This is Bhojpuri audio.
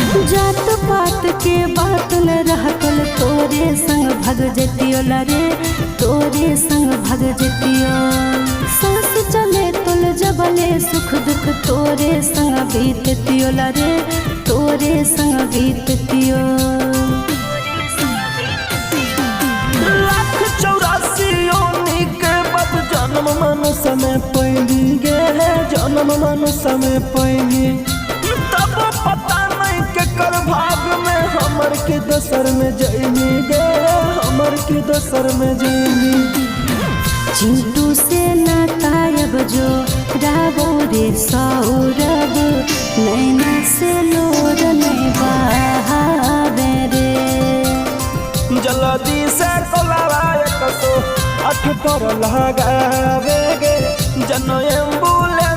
जात पात के बात न रहतल तोरे संग भग जतियो लरे, तोरे संग भग जतियो। सांस चले तुल जबले सुख दुख तोरे संग बीततियो लरे, तोरे संग बीततियो। 184 योनि के बाद जन्म मनुष्य में पैली गे, जन्म मनुष्य में पैली। तब पता नहीं के कर भाग में हमर के दोसर में जैली गे, हमर के दोसर में जैली। चिंटू से नातायब जो राबो रे सौरभ, नैना से लोर नहीं बहावे रे। जल्दी से कोलावा 108 पर लगावे गे, जन एम्बुलेंस